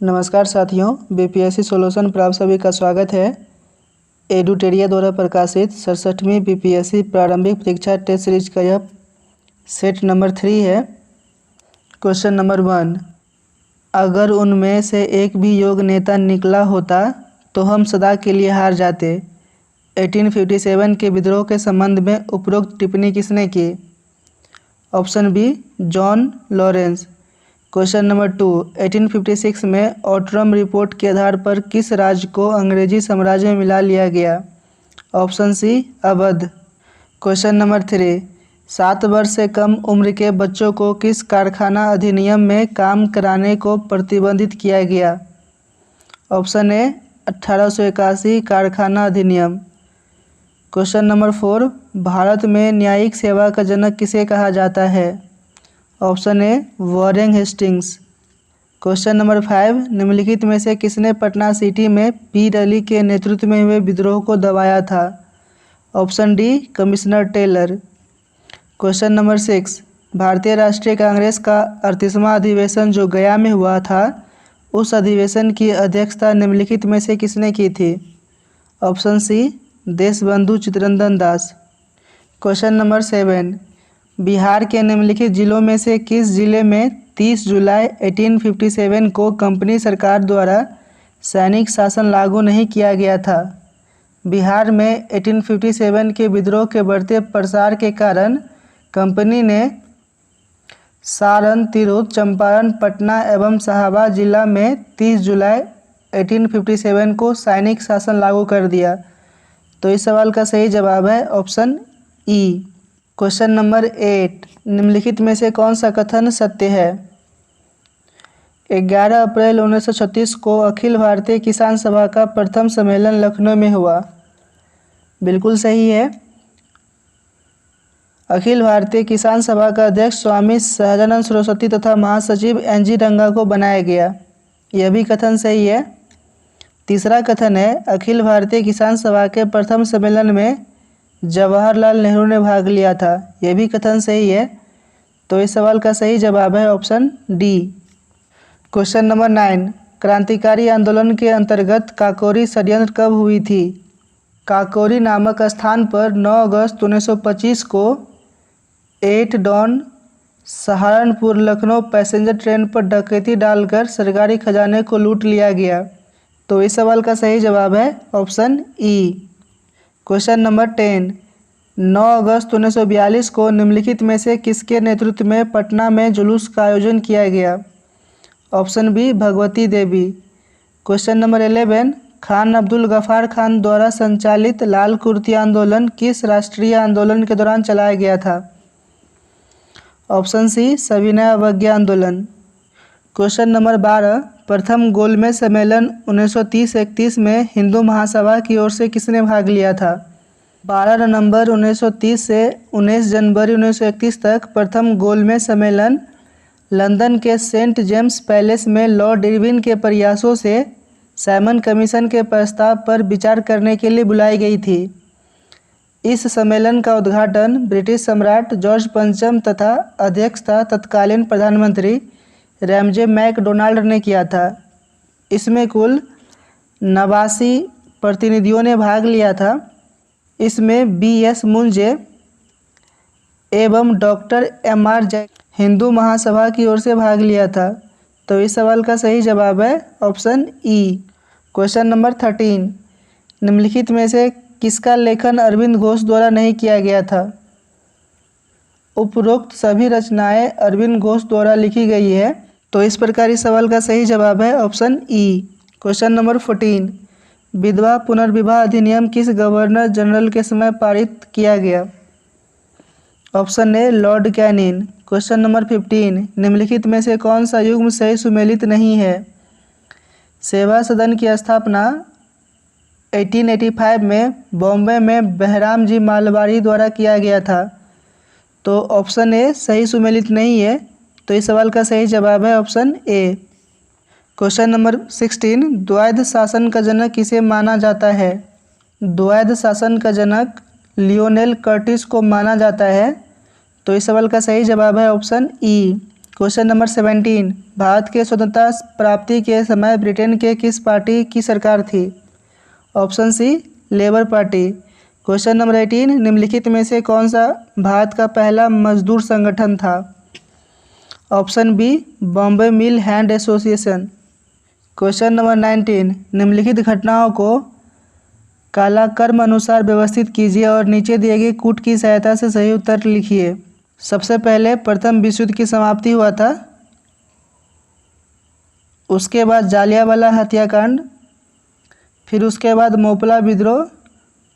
नमस्कार साथियों, BPSC solution पर आप सभी का स्वागत है। एडुटेरिया द्वारा प्रकाशित 67वीं बीपीएससी प्रारंभिक परीक्षा टेस्ट सीरीज का यह सेट नंबर 3 है। क्वेश्चन नंबर 1, अगर उनमें से एक भी योग्य नेता निकला होता तो हम सदा के लिए हार जाते। 1857 के विद्रोह के संबंध में उपरोक्त टिप्पणी किसने की? Option B, John Lawrence. Question number 2, 1856 में ऑट्रम रिपोर्ट के आधार पर किस राज्य को अंग्रेजी साम्राज्य में मिला लिया गया? Option C, Awadh. Question number 3, 7 वर्ष से कम उम्र के बच्चों को किस कारखाना अधिनियम में काम कराने को प्रतिबंधित किया गया? ऑप्शन ए, 1881 कारखाना अधिनियम। क्वेश्चन नंबर 4, भारत में न्यायिक सेवा का जनक किसे कहा जाता है? ऑप्शन ए, वॉरेन हेस्टिंग्स। क्वेश्चन नंबर 5, निम्नलिखित में से किसने पटना सिटी में पीर अली के नेतृत्व में हुए विद्रोह को दबाया था? Option D, commissioner Taylor. Question number 6, भारतीय राष्ट्रीय कांग्रेस का 38वां अधिवेशन जो गया में हुआ था, उस अधिवेशन की अध्यक्षता निम्नलिखित में से किसने की थी? ऑप्शन सी, देशबंधु चित्तरंजन दास। क्वेश्चन नंबर 7, बिहार के निम्नलिखित जिलों में से किस जिले में 30 जुलाई 1857 को कंपनी सरकार द्वारा सैनिक शासन लागू नहीं किया गया था? बिहार में 1857 के विद्रोह के बढ़ते प्रसार के कारण कंपनी ने सारण, तिरहुत, चंपारण, पटना एवं शाहाबाद जिला में 30 जुलाई 1857 को सैनिक शासन लागू कर दिया। तो इस सवाल का सही जवाब है ऑप्शन ई। क्वेश्चन नंबर 8, निम्नलिखित में से कौन सा कथन सत्य है? 11 अप्रैल 1936 को अखिल भारतीय किसान सभा का प्रथम सम्मेलन लखनऊ में हुआ। बिल्कुल सही है। अखिल भारतीय किसान सभा का अध्यक्ष स्वामी सहजानंद सरस्वती तथा महासचिव एन.जी. रंगा को बनाया गया। यह भी कथन सही है। तीसरा कथन है, अखिल भारतीय किसान सभा के प्रथम सम्मेलन में जवाहरलाल नेहरू ने भाग लिया था। यह भी कथन सही है। तो इस सवाल का सही जवाब है ऑप्शन डी। क्वेश्चन नंबर 9, क्रांतिकारी आंदोलन के अंतर्गत काकोरी षड्यंत्र कब हुई थी? काकोरी नामक स्थान पर 9 अगस्त 1925 को 8 down Saharanpur Lucknow passenger train पर डकैती डालकर सरकारी खजाने को लूट लिया गया। तो इस सवाल का सही जवाब है ऑप्शन ई। क्वेश्चन नंबर 10, 9 अगस्त 1942 को निम्नलिखित में से किसके नेतृत्व में पटना में जुलूस का आयोजन किया गया? ऑप्शन बी, भगवती देवी। क्वेश्चन नंबर 11, खान अब्दुल गफ्फार खान द्वारा संचालित लाल कुर्ती आंदोलन किस राष्ट्रीय आंदोलन के दौरान चलाया गया था? ऑप्शन सी, सविनय अवज्ञा आंदोलन। क्वेश्चन नंबर 12, प्रथम गोलमेज सम्मेलन 1930-31 में हिंदू महासभा की ओर से किसने भाग लिया था? 12 नवंबर 1930 से 19 जनवरी 1931 तक प्रथम गोलमेज सम्मेलन लंदन के सेंट जेम्स पैलेस में लॉर्ड इरविन के प्रयासों से साइमन कमीशन के प्रस्ताव पर विचार करने के लिए बुलाई गई थी। इस सम्मेलन का उद्घाटन ब्रिटिश सम्राट जॉर्ज पंचम तथा अध्यक्षता तत्कालीन प्रधानमंत्री रैमजे मैकडोनाल्ड ने किया था। इसमें कुल 89 प्रतिनिधियों ने भाग लिया था। इसमें बी.एस. मुंजे एवं डॉक्टर एम.आर. जैन हिंदू महासभा की ओर से भाग लिया था। तो इस सवाल का सही जवाब है ऑप्शन ई। क्वेश्चन नंबर 13, निम्नलिखित में से किसका लेखन अरविंद घोष द्वारा नहीं किया गया था? उपरोक्त सभी रचनाएं अरविंद घोष द्वारा लिखी गई है। तो इस प्रकार इस सवाल का सही जवाब है ऑप्शन ई। क्वेश्चन नंबर 14, विधवा पुनर्विवाह अधिनियम किस गवर्नर जनरल के समय पारित किया गया? Option A, Lord Canning. Question number 15, निम्नलिखित में से कौन सा युग्म सही सुमेलित नहीं है? सेवा सदन की स्थापना 1885 में बॉम्बे में बहराम जी मालवाड़ी द्वारा किया गया था। तो ऑप्शन ए सही सुमेलित नहीं है। तो इस सवाल का सही जवाब है ऑप्शन ए। क्वेश्चन नंबर 16, द्वैध शासन का जनक किसे माना जाता है? द्वैध शासन का जनक लियोनेल कर्टिस को माना जाता है। तो इस सवाल का सही जवाब है option E. Question number 17, Bharat के स्वतंत्रता प्राप्ति के समय ब्रिटेन के किस पार्टी की सरकार थी? Option C labour party. Question number 18, निम्नलिखित में से कौन सा भारत का पहला मजदूर संगठन था? ऑप्शन बी बॉम्बे मिल हैंड एसोसिएशन। क्वेश्चन नंबर 19, निम्नलिखित घटनाओं को कालक्रम अनुसार व्यवस्थित कीजिए और नीचे दिए गए कूट की सहायता से सही उत्तर लिखिए। सबसे पहले प्रथम विश्व युद्ध की समाप्ति हुआ था, उसके बाद जालियांवाला हत्याकांड, फिर उसके बाद मोपला विद्रोह,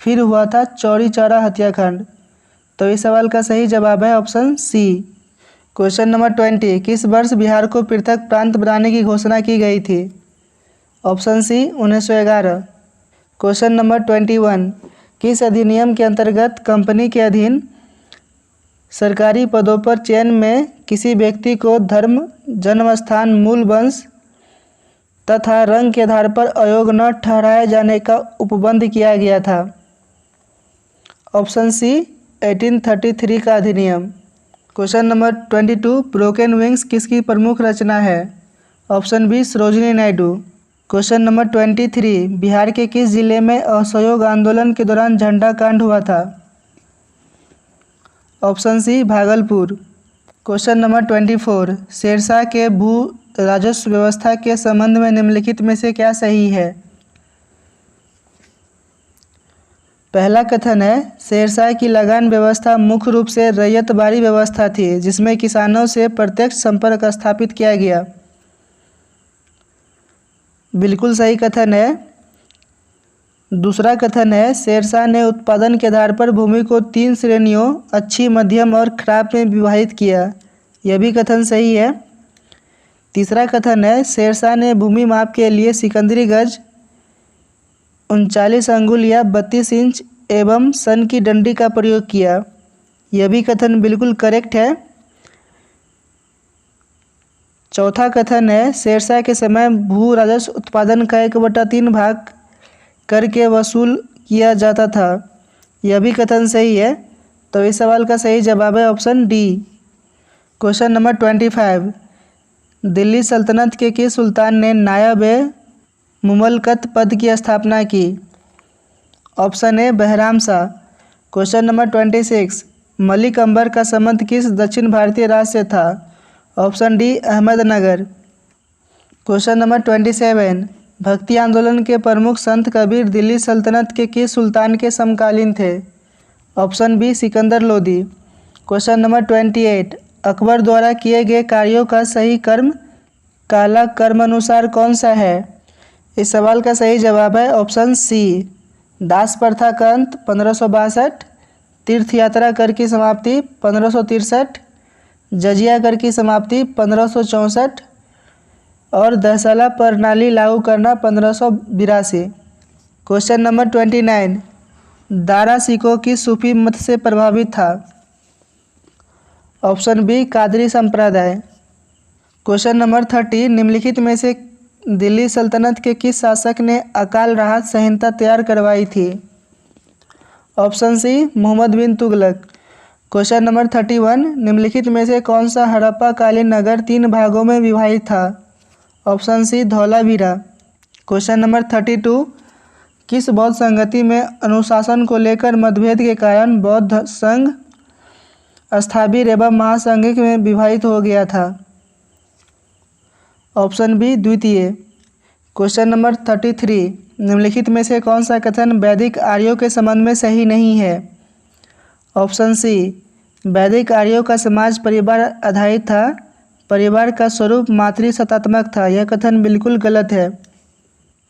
फिर हुआ था चौरी चौरा हत्याकांड। तो इस सवाल का सही जवाब है ऑप्शन सी। क्वेश्चन नंबर 20, किस वर्ष बिहार को पृथक प्रांत बनाने की घोषणा की गई थी? ऑप्शन सी 1911। क्वेश्चन नंबर 21, किस अधिनियम के अंतर्गत कंपनी के अधीन सरकारी पदों पर चयन में किसी व्यक्ति को धर्म, जन्म स्थान, मूल वंश तथा रंग के आधार पर अयोग्य न ठहराए जाने का उपबंध किया गया था? ऑप्शन सी 1833 का अधिनियम। क्वेश्चन नंबर 22, ब्रोकन विंग्स किसकी प्रमुख रचना है? Option B Sarojini Naidu. Question number 23, Bihar के किस जिले में असहयोग आंदोलन के दौरान झंडा कांड हुआ था? Option C Bhagalpur. Question number 24, Sher Shah के भू राजस्व व्यवस्था के संबंध में निम्नलिखित में से क्या सही है? पहला कथन है, शेरशाह की लगान व्यवस्था मुख्य रूप से रैयतबारी व्यवस्था थी जिसमें किसानों से प्रत्यक्ष संपर्क स्थापित किया गया। बिल्कुल सही कथन है। दूसरा कथन है, शेरशाह ने उत्पादन के आधार पर भूमि को 3 श्रेणियों अच्छी, मध्यम और खराब में विभाजित किया। यह भी कथन सही है। तीसरा कथन है, शेरशाह ने भूमि माप के लिए सिकंदरी गज 39 अंगुल या 32 इंच एवं सन की डंडी का प्रयोग किया। यह भी कथन बिल्कुल करेक्ट है। चौथा कथन है, शेरशाह के समय भू राजस्व उत्पादन का 1/3 भाग करके वसूल किया जाता था। यह भी कथन सही है। तो इस सवाल का सही जवाब है option D. Question number 25, Delhi सल्तनत के किस सुल्तान ने नायब मुमलकत पद की स्थापना की? Option A Bahram Shah. Question number 26, Malik Ambar का संबंध किस दक्षिण भारतीय राज्य से था? Option D Ahmednagar. Question number 27, भक्ति आंदोलन के प्रमुख संत कबीर दिल्ली सल्तनत के किस सुल्तान के समकालीन थे? Option B Sikandar Lodi. Question number 28, Akbar द्वारा किए गए कार्यों का सही क्रम काला क्रमानुसार कौन सा है? इस सवाल का सही जवाब है ऑप्शन सी, दास प्रथा का अंत 1562, तीर्थ यात्रा कर की समाप्ति 1563, जजिया कर की समाप्ति 1564 और दहसाला प्रणाली लागू करना 1582। क्वेश्चन नंबर 29, दारा सिकों की सूफी मत से प्रभावित था? ऑप्शन बी कादरी संप्रदाय। क्वेश्चन नंबर 30, निम्नलिखित में से दिल्ली सल्तनत के किस शासक ने अकाल राहत संहिता तैयार करवाई थी? ऑप्शन सी मोहम्मद बिन तुगलक। क्वेश्चन नंबर 31, निम्नलिखित में से कौन सा हड़प्पा कालीन नगर 3 भागों में विभाजित था? Option C Dholavira. Question number 32, किस बौद्ध संगति में अनुशासन को लेकर मतभेद के कारण बौद्ध संघ स्थावीर एवं महासंघिक में विभाजित हो गया था? ऑप्शन बी द्वितीय। क्वेश्चन नंबर 33, निम्नलिखित में से कौन सा कथन वैदिक आर्यों के संबंध में सही नहीं है? ऑप्शन सी, वैदिक आर्यों का समाज परिवार आधारित था, परिवार का स्वरूप मातृसत्तात्मक था। यह कथन बिल्कुल गलत है।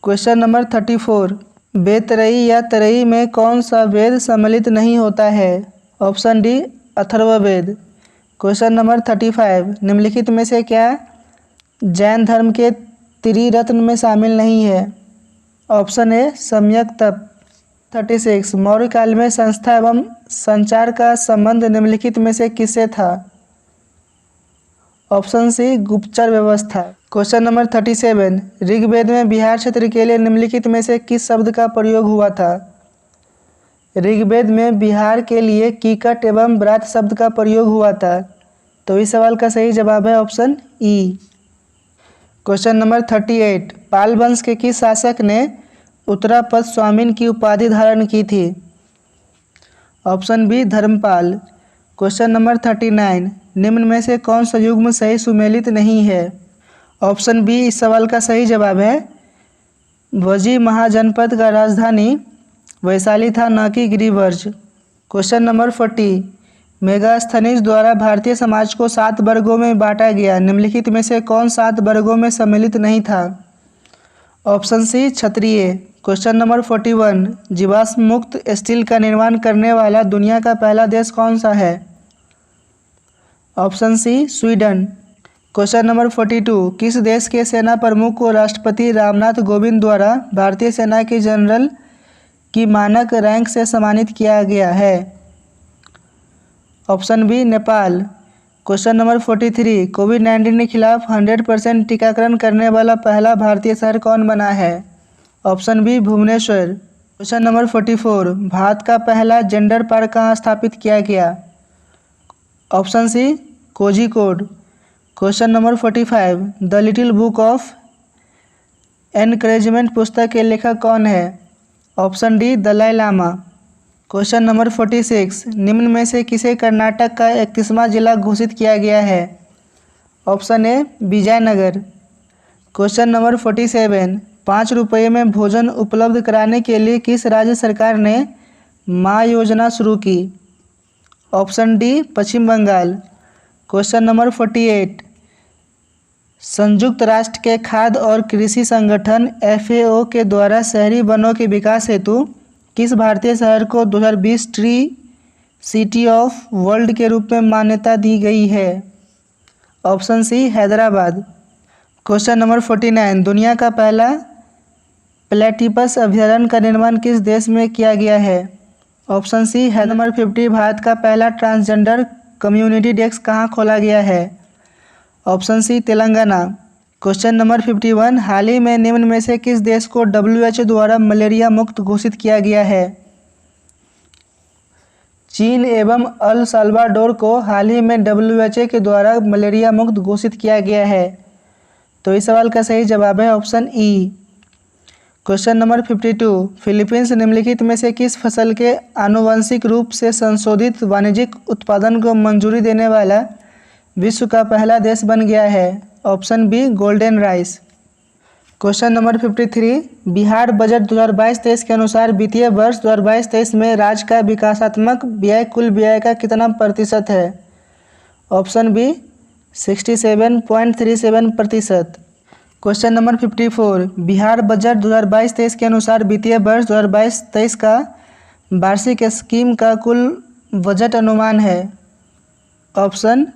क्वेश्चन नंबर 34, वेतरई या तरई में कौन सा वेद सम्मिलित नहीं होता है? Option D Atharvaveda. Question number 35, निम्नलिखित में से क्या जैन धर्म के त्रिरत्न में शामिल नहीं है? ऑप्शन ए सम्यक तप। 36, मौर्य काल में संस्था एवं संचार का संबंध निम्नलिखित में से किससे था? ऑप्शन सी गुप्तचर व्यवस्था। क्वेश्चन नंबर 37, ऋग्वेद में बिहार क्षेत्र के लिए निम्नलिखित में से किस शब्द का प्रयोग हुआ था? ऋग्वेद में बिहार के लिए कीकट एवं ब्रात शब्द का प्रयोग हुआ था। तो इस सवाल का सही जवाब है ऑप्शन ई। क्वेश्चन नंबर 38, पाल वंश के किस शासक ने उत्तरापद स्वामीन की उपाधि धारण की थी? Option B Dharmapal. Question number 39, निम्न में से कौन सा युग्म सही सुमेलित नहीं है? ऑप्शन बी इस सवाल का सही जवाब है वजी महाजनपद का राजधानी वैशाली था, न कि गिरिवर्ज। क्वेश्चन नंबर 40, मेगास्थनीज द्वारा भारतीय समाज को 7 वर्गों में बांटा गया, निम्नलिखित में से कौन 7 वर्गों में सम्मिलित नहीं था? ऑप्शन सी क्षत्रिय। क्वेश्चन नंबर 41, जीवाश्म मुक्त स्टील का निर्माण करने वाला दुनिया का पहला देश कौन सा है? Option C Sweden. Question number 42, किस देश के सेना प्रमुख को राष्ट्रपति रामनाथ कोविंद द्वारा भारतीय सेना के जनरल की मानक रैंक से सम्मानित किया गया है? Option B Nepal. Question number 43, Covid के खिलाफ 100% टीकाकरण करने वाला पहला भारतीय शहर कौन बना है? Option B Bhubaneswar. Question number 44, Bharat का पहला जेंडर पार्क कहाँ स्थापित किया गया? Option C Kozhikode. Question number 45, the little book of encouragement पुस्तक के लेखक कौन है? Option D Dalai Lama. Question number 46, निम्न में से किसे कर्नाटक का 31वां जिला घोषित किया गया है? Option A Vijayanagar. Question number 47, 5 रुपये में भोजन उपलब्ध कराने के लिए किस राज्य सरकार ने माँ योजना शुरू की? ऑप्शन डी पश्चिम बंगाल। क्वेश्चन नंबर 48, संयुक्त राष्ट्र के खाद्य और कृषि संगठन FAO के द्वारा शहरी वनों के विकास हेतु किस भारतीय शहर को 2020 ट्री सिटी ऑफ वर्ल्ड के रूप में मान्यता दी गई है? Option C Hyderabad. Question number 49, दुनिया का पहला प्लेटिपस अभयारण्य का निर्माण किस देश में किया गया है? ऑप्शन सी है। नंबर 50, भारत का पहला ट्रांसजेंडर कम्युनिटी डेस्क कहाँ खोला गया है? Option C Telangana. Question number 51, हाल ही में निम्न में से किस देश को WHO द्वारा मलेरिया मुक्त घोषित किया गया है? चीन एवं अल साल्वाडोर को हाल ही में WHO के द्वारा मलेरिया मुक्त घोषित किया गया है। तो इस सवाल का सही जवाब है option E. Question number 52, Philippines निम्नलिखित में से किस फसल के आनुवंशिक रूप से संशोधित वाणिज्यिक उत्पादन को मंजूरी देने वाला विश्व का पहला देश बन गया है? Option B golden rice. Question number 53, Bihar budget 2022-23 के अनुसार वित्तीय वर्ष 2022-23 में राज्य का विकासात्मक व्यय कुल व्यय का कितना प्रतिशत है? Option B 67.37%। Question number 54, Bihar budget 2022-23 के अनुसार वित्तीय वर्ष 2022-23 का वार्षिक स्कीम का कुल बजट अनुमान है? ऑप्शन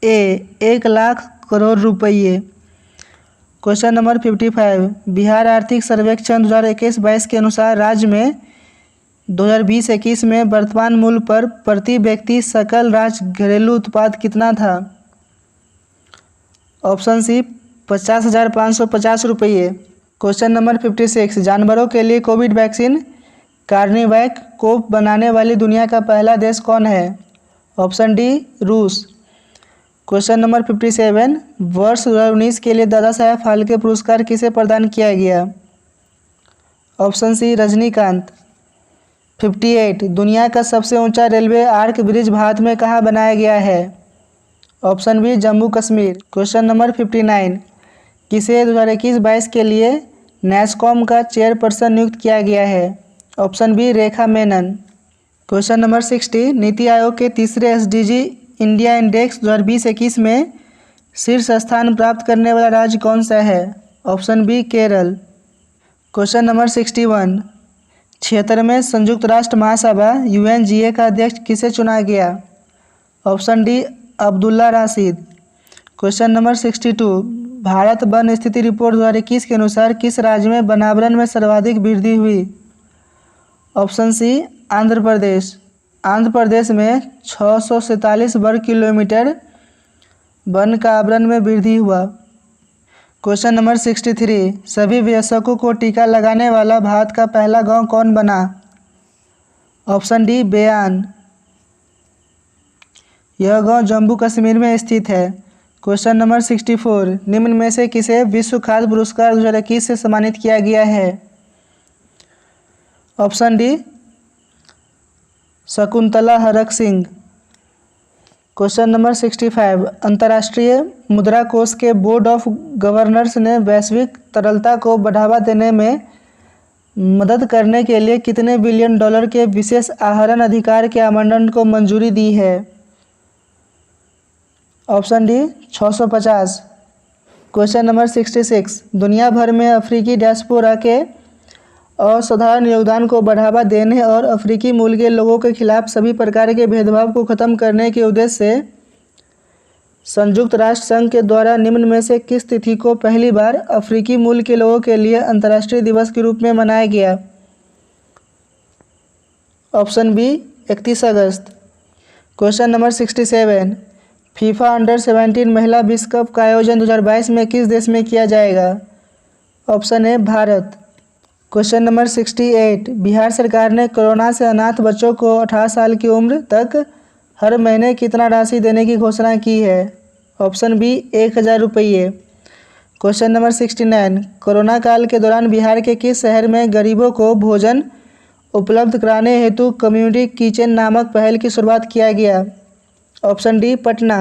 ए 1 लाख करोड़ रुपये। क्वेश्चन नंबर 55, बिहार आर्थिक सर्वेक्षण 2021-22 के अनुसार राज्य में 2020-21 में वर्तमान मूल्य पर प्रति व्यक्ति सकल राज्य घरेलू उत्पाद कितना था? ऑप्शन सी 50,550 रुपये। क्वेश्चन नंबर 56, जानवरों के लिए कोविड वैक्सीन कार्निवैक को बनाने वाली दुनिया का पहला देश कौन है? ऑप्शन डी रूस। क्वेश्चन नंबर 57, वर्ष 2019 के लिए दादा साहेब फाल्के पुरस्कार किसे प्रदान किया गया? ऑप्शन सी रजनीकांत। 58, दुनिया का सबसे ऊंचा रेलवे आर्क ब्रिज भारत में कहाँ बनाया गया है? Option B Jammu Kashmir. Question number 59, किसे 2021-22 के लिए नैस्कॉम का चेयरपर्सन नियुक्त किया गया है? ऑप्शन बी रेखा मेनन। क्वेश्चन नंबर 60, नीति आयोग के तीसरे SDG इंडिया इंडेक्स 2020-21 में शीर्ष स्थान प्राप्त करने वाला राज्य कौन सा है? Option B Kerala. Question number 61, 76वें संयुक्त राष्ट्र महासभा UNGA का अध्यक्ष किसे चुना गया? Option D Abdulla Rashid. Question number 62, Bharat वन स्थिति रिपोर्ट 2021 के अनुसार किस राज्य में वनावरण में सर्वाधिक वृद्धि हुई? Option C Andhra Pradesh. आंध्र प्रदेश में 647 वर्ग किलोमीटर वन का आवरण में वृद्धि हुआ। क्वेश्चन नंबर 63, सभी वयस्कों को टीका लगाने वाला भारत का पहला गांव कौन बना? Option D Beyan. यह गांव जम्मू कश्मीर में स्थित है। क्वेश्चन नंबर 64, निम्न में से किसे विश्व खाद्य पुरस्कार 2021 से सम्मानित किया गया है? Option D, Shakuntala Harak Singh. Question number 65, अंतर्राष्ट्रीय मुद्रा कोष के बोर्ड ऑफ गवर्नर्स ने वैश्विक तरलता को बढ़ावा देने में मदद करने के लिए कितने बिलियन डॉलर के विशेष आहरण अधिकार के आवंटन को मंजूरी दी है? Option D, 650। क्वेश्चन नंबर 66, दुनिया भर में अफ्रीकी डियास्पोरा के असाधारण योगदान को बढ़ावा देने और अफ्रीकी मूल के लोगों के खिलाफ सभी प्रकार के भेदभाव को खत्म करने के उद्देश्य से संयुक्त राष्ट्र संघ के द्वारा निम्न में से किस तिथि को पहली बार अफ्रीकी मूल के लोगों के लिए अंतर्राष्ट्रीय दिवस के रूप में मनाया गया? ऑप्शन बी, 31 अगस्त। क्वेश्चन नंबर 67, फीफा अंडर-17 महिला विश्व कप का आयोजन 2022 में किस देश में किया जाएगा? Option A, Bharat. Question number 68, Bihar सरकार ने कोरोना से अनाथ बच्चों को 18 साल की उम्र तक हर महीने कितना राशि देने की घोषणा की है? ऑप्शन बी, 1000 रुपये। क्वेश्चन नंबर 69, कोरोना काल के दौरान बिहार के किस शहर में गरीबों को भोजन उपलब्ध कराने हेतु कम्युनिटी किचन नामक पहल की शुरुआत किया गया? Option D, Patna.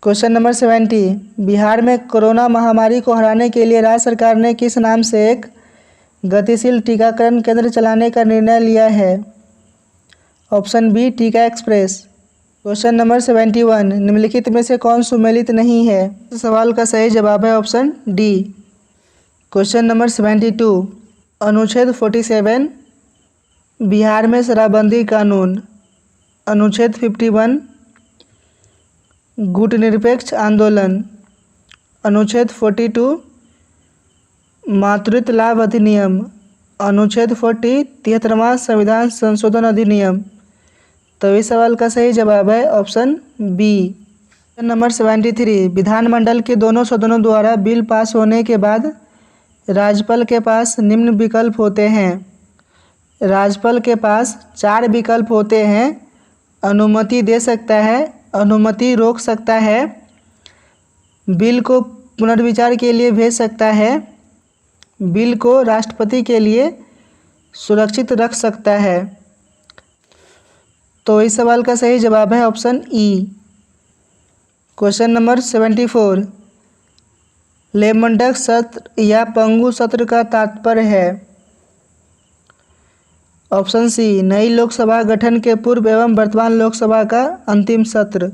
Question number 70, Bihar में कोरोना महामारी को हराने के लिए राज्य सरकार ने किस नाम से एक गतिशील टीकाकरण केंद्र चलाने का निर्णय लिया है? ऑप्शन बी, टीका एक्सप्रेस। क्वेश्चन नंबर 71, निम्नलिखित में से कौन सुमेलित नहीं है? इस सवाल का सही जवाब है ऑप्शन डी। क्वेश्चन नंबर 72, अनुच्छेद 47 बिहार में शराबबंदी कानून। अनुच्छेद 51 गुटनिरपेक्ष आंदोलन। अनुच्छेद 42 मातृत्व लाभ अधिनियम। अनुच्छेद 40 73वां संविधान संशोधन अधिनियम। तो इस सवाल का सही जवाब है ऑप्शन बी। क्वेश्चन नंबर 73, विधानमंडल के दोनों सदनों द्वारा बिल पास होने के बाद राज्यपाल के पास निम्न विकल्प होते हैं। राज्यपाल के पास 4 विकल्प होते हैं। अनुमति दे सकता है, अनुमति रोक सकता है, बिल को पुनर्विचार के लिए भेज सकता है, बिल को राष्ट्रपति के लिए सुरक्षित रख सकता है। तो इस सवाल का सही जवाब है ऑप्शन ई। क्वेश्चन नंबर 74, लेमनडक सत्र या पंगु सत्र का तात्पर्य है? ऑप्शन सी, नई लोकसभा गठन के पूर्व एवं वर्तमान लोकसभा का अंतिम सत्र।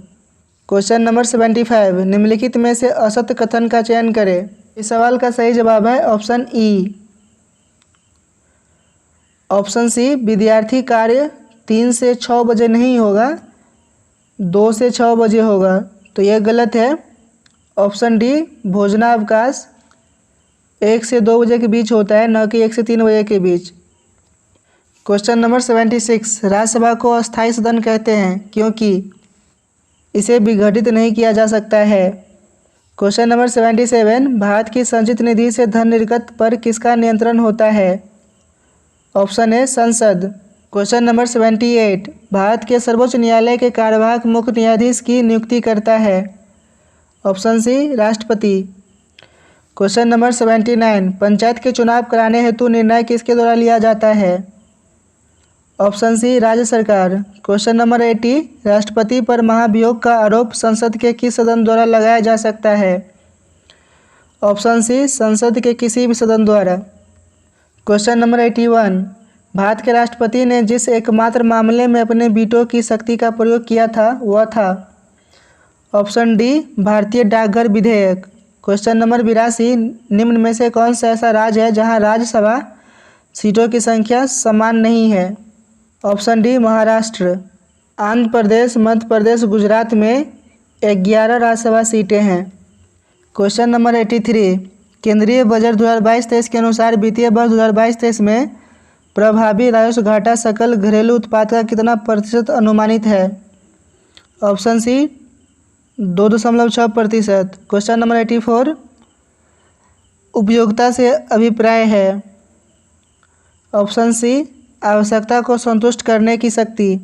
क्वेश्चन नंबर 75, निम्नलिखित में से असत्य कथन का चयन करें। इस सवाल का सही जवाब है ऑप्शन ई। ऑप्शन सी, विद्यार्थी कार्य 3 से 6 बजे नहीं होगा, 2 से 6 बजे होगा। तो यह गलत है। ऑप्शन डी, भोजनावकाश 1 से 2 बजे के बीच होता है, न कि 1 से 3 बजे के बीच। क्वेश्चन नंबर 76, राज्यसभा को अस्थायी सदन कहते हैं क्योंकि इसे विघटित नहीं किया जा सकता है। क्वेश्चन नंबर 77, भारत की संचित निधि से धन निर्गत पर किसका नियंत्रण होता है? ऑप्शन ए, संसद। क्वेश्चन नंबर 78, भारत के सर्वोच्च न्यायालय के कार्यवाहक मुख्य न्यायाधीश की नियुक्ति करता है? ऑप्शन सी, राष्ट्रपति। क्वेश्चन नंबर 79, पंचायत के चुनाव कराने हेतु निर्णय किसके द्वारा लिया जाता है? ऑप्शन सी, राज्य सरकार। क्वेश्चन नंबर 80, राष्ट्रपति पर महाभियोग का आरोप संसद के किस सदन द्वारा लगाया जा सकता है? ऑप्शन सी, संसद के किसी भी सदन द्वारा। क्वेश्चन नंबर 81, भारत के राष्ट्रपति ने जिस एकमात्र मामले में अपने वीटो की शक्ति का प्रयोग किया था वह था? ऑप्शन डी, भारतीय डाकघर विधेयक। क्वेश्चन नंबर 82, निम्न में से कौन सा ऐसा राज्य है जहां राज्यसभा सीटों की संख्या समान नहीं है? Option D, Maharashtra. आंध्र प्रदेश, मध्य प्रदेश, गुजरात में 11 राज्यसभा सीटें हैं। क्वेश्चन नंबर 83, केंद्रीय बजट 2022-23 के अनुसार वित्तीय वर्ष 2022-23 में प्रभावी राजस्व घाटा सकल घरेलू उत्पाद का कितना प्रतिशत अनुमानित है? ऑप्शन सी, 2.6%। क्वेश्चन नंबर 84, उपयोगिता से अभिप्राय है? ऑप्शन सी, आवश्यकता को संतुष्ट करने की शक्ति।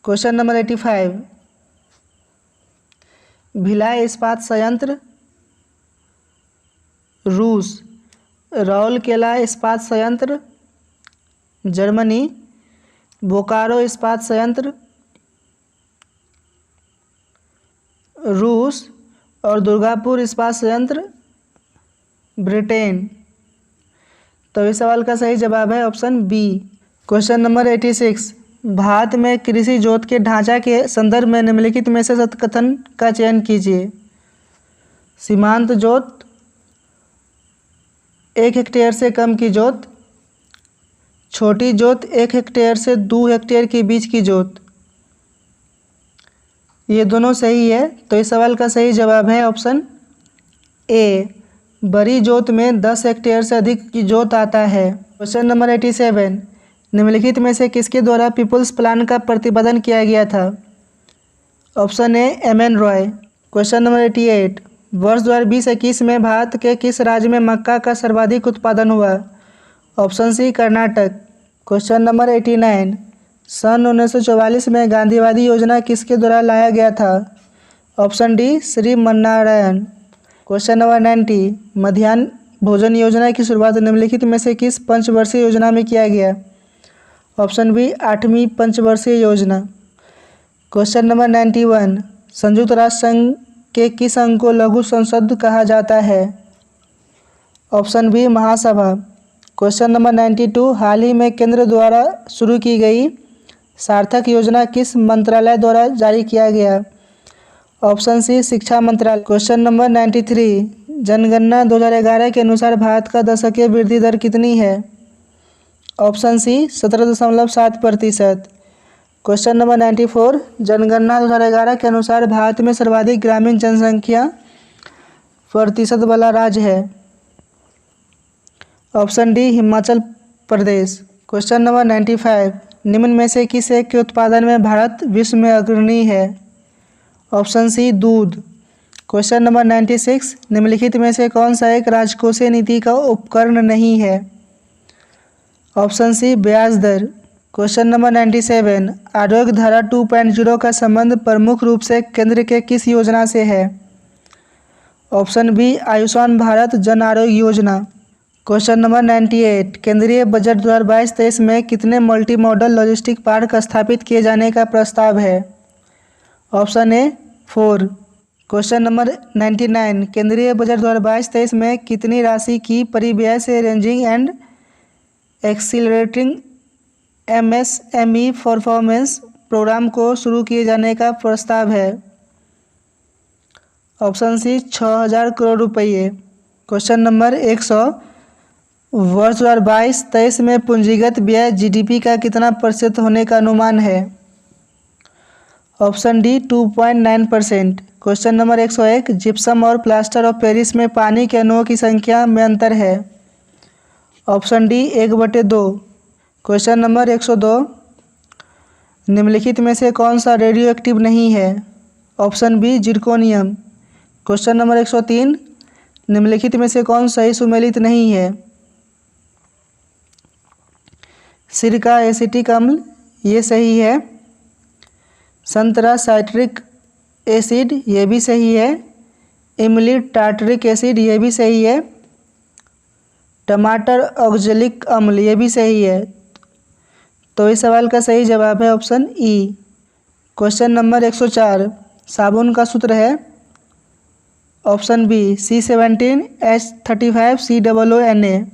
क्वेश्चन नंबर 85, भिलाई इस्पात संयंत्र रूस, राउरकेला इस्पात संयंत्र जर्मनी, बोकारो इस्पात संयंत्र रूस और दुर्गापुर इस्पात संयंत्र ब्रिटेन। तो इस सवाल का सही जवाब है option B. Question number 86, Bharat में कृषि जोत के ढांचा के संदर्भ में निम्नलिखित में से सत्य कथन का चयन कीजिए। सीमांत जोत, 1 हेक्टेयर से कम की जोत, छोटी जोत 1 हेक्टेयर से 2 हेक्टेयर के बीच की जोत। ये दोनों सही है, तो इस सवाल का सही जवाब है ऑप्शन ए। बड़ी जोत में 10 हेक्टेयर से अधिक की जोत आता है। क्वेश्चन नंबर 87, निम्नलिखित में से किसके द्वारा पीपुल्स प्लान का प्रतिपादन किया गया था। Option A M.N.. Roy. Question number 88, वर्ष 2020-21 में भारत के किस राज्य में मक्का का सर्वाधिक उत्पादन हुआ। Option C Karnataka. Question number 89, सन 1944 में गांधीवादी योजना किसके द्वारा लाया गया था। Option D Shriman Narayan. Question number 90, मध्याह्न भोजन योजना की शुरुआत निम्नलिखित में से किस पंचवर्षीय योजना में किया गया। ऑप्शन बी 8वीं पंचवर्षीय योजना। क्वेश्चन नंबर 91, संयुक्त राष्ट्र संघ के किस अंग को लघु संसद कहा जाता है। ऑप्शन बी महासभा। क्वेश्चन नंबर 92, हाल ही में केंद्र द्वारा शुरू की गई सार्थक योजना किस मंत्रालय द्वारा जारी किया गया। ऑप्शन सी शिक्षा मंत्रालय। क्वेश्चन नंबर 93, जनगणना 2011 के अनुसार भारत का दशकीय वृद्धि दर कितनी है। ऑप्शन सी 17.7%। क्वेश्चन नंबर 94, जनगणना 2011 के अनुसार भारत में सर्वाधिक ग्रामीण जनसंख्या प्रतिशत वाला राज्य है। Option D Himachal Pradesh. Question number 95, निम्न में से किस एक के उत्पादन में भारत विश्व में अग्रणी है। ऑप्शन सी दूध। क्वेश्चन नंबर 96, निम्नलिखित में से कौन सा एक राजकोषीय नीति का उपकरण नहीं है। ऑप्शन सी ब्याज दर। क्वेश्चन नंबर 97, आरोग्य धारा 2.0 का संबंध प्रमुख रूप से केंद्र के किस योजना से है। Option B Ayushman Bharat Jan Arogya Yojana. Question number 98, केंद्रीय बजट 2022-23 में कितने मल्टी मॉडल लॉजिस्टिक पार्क स्थापित किए जाने का प्रस्ताव है। ऑप्शन ए 4। क्वेश्चन नंबर 99, केंद्रीय बजट 2022-23 में कितनी राशि की परिव्यय से raising and accelerating MSME performance programme को शुरू किए जाने का प्रस्ताव है। ऑप्शन सी 6000 करोड़ रुपये। क्वेश्चन नंबर 100, वर्ष 2022-23 में पूंजीगत व्यय GDP का कितना प्रतिशत होने का अनुमान है। Option D 2.9%। Question number 101, gypsum और प्लास्टर ऑफ पेरिस में पानी के अणुओं की संख्या में अंतर है। Option D 1/2। क्वेश्चन नंबर 102, निम्नलिखित में से कौन सा रेडियो एक्टिव नहीं है। Option B zirconium. Question number 103, निम्नलिखित में से कौन सही सुमेलित नहीं है। सिरका एसिटिक अम्ल, ये सही है। संतरा साइट्रिक एसिड, ये भी सही है। इमली टार्टरिक एसिड, ये भी सही है। टमाटर ऑक्जेलिक अम्ल, ये भी सही है। तो इस सवाल का सही जवाब है ऑप्शन ई। क्वेश्चन नंबर 104, साबुन का सूत्र है। Option B C17H35COONA।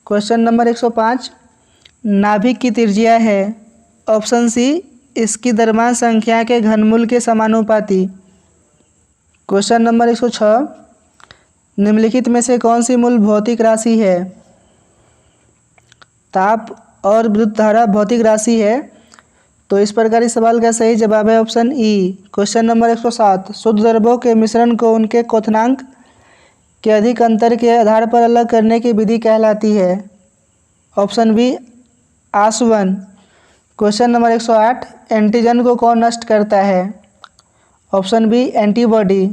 Question number 105, नाभिक की त्रिज्या है। ऑप्शन सी इसकी द्रव्यमान संख्या के घनमूल के समानुपाती। क्वेश्चन नंबर 106, निम्नलिखित में से कौन सी मूल भौतिक राशि है। ताप और विद्युत धारा भौतिक राशि है। तो इस प्रकार इस सवाल का सही जवाब है ऑप्शन ई। क्वेश्चन नंबर 107, शुद्ध द्रव्यों के मिश्रण को उनके क्वथनांक के अधिक अंतर के आधार पर अलग करने की विधि कहलाती है। ऑप्शन बी आसवन। क्वेश्चन नंबर 108, एंटीजन को कौन नष्ट करता है। Option B antibody.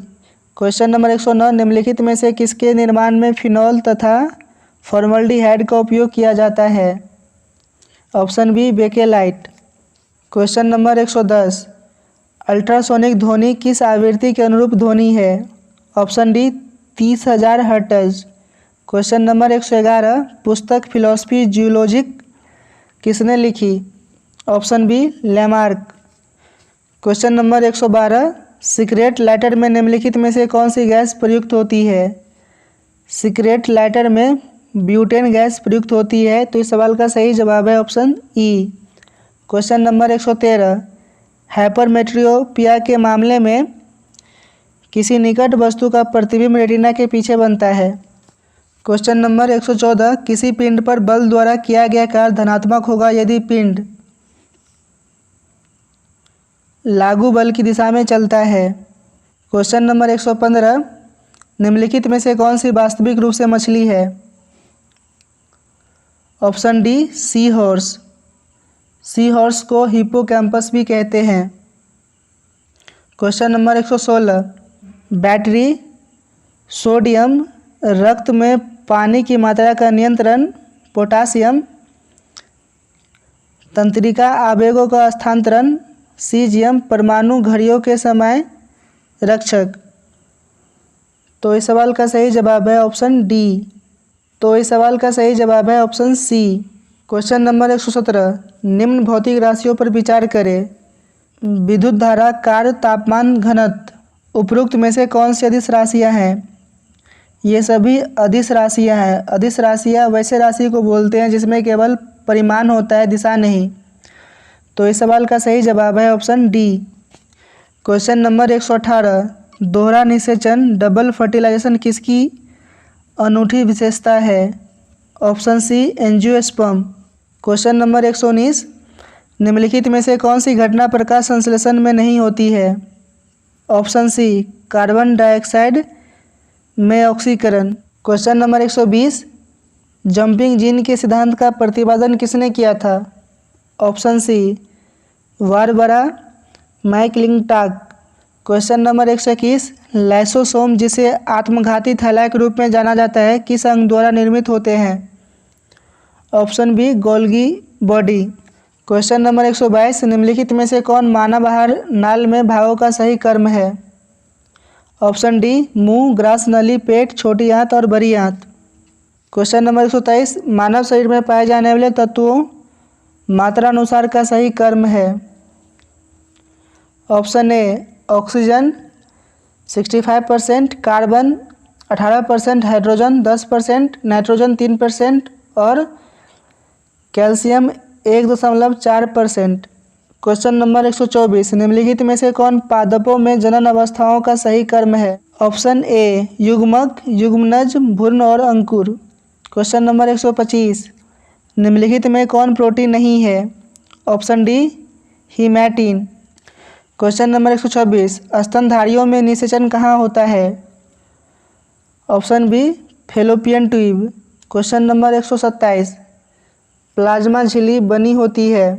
Question number 109, निम्नलिखित में से किसके निर्माण में फिनॉल तथा फॉर्मल्डिहाइड का उपयोग किया जाता है। Option B bakelite. Question number 110, ultrasonic ध्वनि किस आवृत्ति के अनुरूप ध्वनि है? Option D 30,000 hertz. Question number 111, पुस्तक फिलोसफी जियोलॉजिक किसने लिखी? Option B Lamarck. Question number 112, cigarette lighter में निम्नलिखित में से कौन सी गैस प्रयुक्त होती है? सिगरेट लाइटर में ब्यूटेन गैस प्रयुक्त होती है, तो इस सवाल का सही जवाब है option E. Question number 113, hypermetropia के मामले में किसी निकट वस्तु का प्रतिबिंब रेटिना के पीछे बनता है। क्वेश्चन नंबर 114, किसी पिंड पर बल द्वारा किया गया कार्य धनात्मक होगा यदि पिंड लागू बल की दिशा में चलता है। क्वेश्चन नंबर 115, निम्नलिखित में से कौन सी वास्तविक रूप से मछली है? Option D sea horse. Sea horse को हिप्पोकैम्पस भी कहते हैं। क्वेश्चन नंबर 116, बैटरी, सोडियम, रक्त में पानी की मात्रा का नियंत्रण, पोटासियम, तंत्रिका आवेगों का स्थानांतरण, सीजियम, परमाणु घड़ियों के समय रक्षक। तो इस सवाल का सही जवाब है ऑप्शन डी। तो इस सवाल का सही जवाब है ऑप्शन सी। क्वेश्चन नंबर 117, निम्न भौतिक राशियों पर विचार करें। विद्युत धारा, कार्य, तापमान, घनत्व। उपरोक्त में से कौन सी अदिश राशियाँ हैं? ये सभी अदिश राशियाँ हैं। अदिश राशियाँ वैसे राशि को बोलते हैं जिसमें केवल परिमाण होता है, दिशा नहीं। तो इस सवाल का सही जवाब है ऑप्शन डी। क्वेश्चन नंबर 118, दोहरा निषेचन, डबल फर्टिलाइजेशन किसकी अनूठी विशेषता है? Option C angiosperm. Question number 119, निम्नलिखित में से कौन सी घटना प्रकाश संश्लेषण में नहीं होती है? ऑप्शन सी कार्बन डाइऑक्साइड में ऑक्सीकरण। क्वेश्चन नंबर 120, जंपिंग जीन के सिद्धांत का प्रतिपादन किसने किया था? Option C Barbara McClintock. Question number 121, lysosome जिसे आत्मघाती थैला के रूप में जाना जाता है किस अंग द्वारा निर्मित होते हैं? Option B Golgi body. Question number 122, निम्नलिखित में से कौन मानव आहार नाल में भागों का सही क्रम है? ऑप्शन डी मुंह, ग्रास नली, पेट, छोटी आंत और बड़ी आंत। क्वेश्चन नंबर 123, मानव शरीर में पाए जाने वाले तत्वों मात्रानुसार का सही क्रम है? Option A oxygen 65%, carbon 18%, hydrogen 10%, nitrogen 3% और कैल्शियम 1.4%। क्वेश्चन नंबर 124, निम्नलिखित में से कौन पादपों में जनन अवस्थाओं का सही क्रम है? ऑप्शन ए युग्मक, युग्मनज, भ्रूण और अंकुर। क्वेश्चन नंबर 125, निम्नलिखित में कौन प्रोटीन नहीं है? Option D haematin. Question number 126, स्तनधारियों में निषेचन कहाँ होता है? Option B fallopian tube. Question number 127, plasma झिल्ली बनी होती है।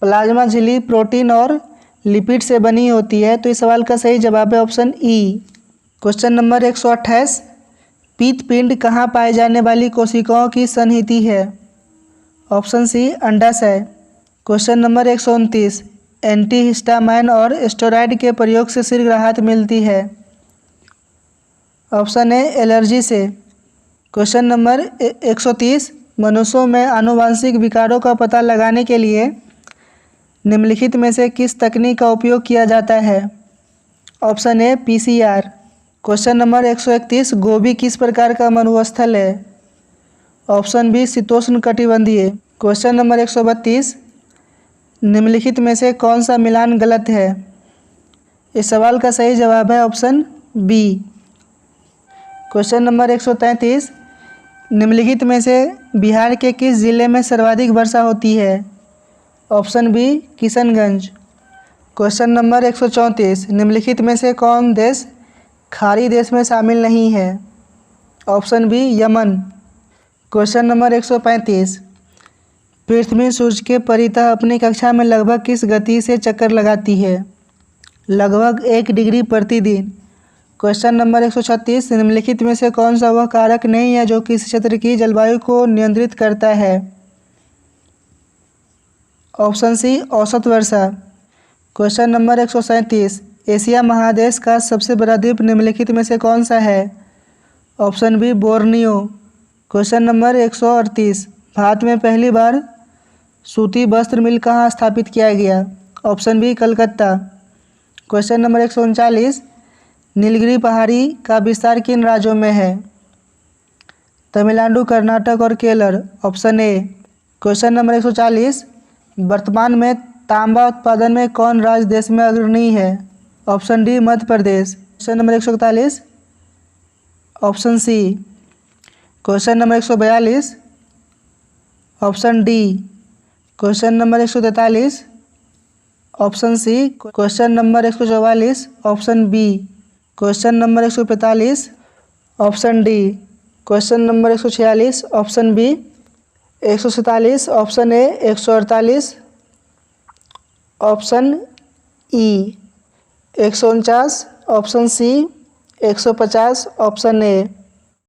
प्लाज्मा झिल्ली प्रोटीन और लिपिड से बनी होती है, तो इस सवाल का सही जवाब है ऑप्शन ई। क्वेश्चन नंबर 128, पीतपिंड कहाँ पाए जाने वाली कोशिकाओं की सन्निहिति है? ऑप्शन सी अंडाशय। क्वेश्चन नंबर 129, एंटीहिस्टामाइन और स्टेरॉयड के प्रयोग से शीघ्र राहत मिलती है। ऑप्शन ए एलर्जी से। क्वेश्चन नंबर 130, मनुष्यों में आनुवांशिक विकारों का पता लगाने के लिए निम्नलिखित में से किस तकनीक का उपयोग किया जाता है? ऑप्शन ए पीसीआर। क्वेश्चन नंबर 131, गोभी किस प्रकार का मरुस्थल है? ऑप्शन बी शीतोष्ण कटिबंधीय। क्वेश्चन नंबर 132, निम्नलिखित में से कौन सा मिलान गलत है? इस सवाल का सही जवाब है ऑप्शन बी। क्वेश्चन नंबर 133, निम्नलिखित में से बिहार के किस जिले में सर्वाधिक वर्षा होती है? Option B Kishanganj. Question number 134, निम्नलिखित में से कौन देश खाड़ी देश में शामिल नहीं है? Option B Yemen. Question number 135, पृथ्वी सूर्य के परितः अपनी कक्षा में लगभग किस गति से चक्कर लगाती है? लगभग 1 डिग्री प्रतिदिन। क्वेश्चन नंबर 136, निम्नलिखित में से कौन सा वह कारक नहीं है जो किसी क्षेत्र की जलवायु को नियंत्रित करता है? ऑप्शन सी औसत वर्षा। क्वेश्चन नंबर 137, एशिया महादेश का सबसे बड़ा द्वीप निम्नलिखित में से कौन सा है? Option B Borneo. Question number 138, भारत में पहली बार सूती वस्त्र मिल कहाँ स्थापित किया गया? Option B Calcutta. Question number 139, नीलगिरी पहाड़ी का विस्तार किन राज्यों में है? तमिलनाडु, कर्नाटक और Kerala. Option A. Question number 140, वर्तमान में तांबा उत्पादन में कौन राज्य देश में अग्रणी है? Option D Madhya Pradesh. Question number 141, option C. Question number 142, option D. Question number 143, option C. Question number 144, option B. Question number 145, option D. Question number 146, option B. 147, option A. 148, option E. 149, option C. 150, option A.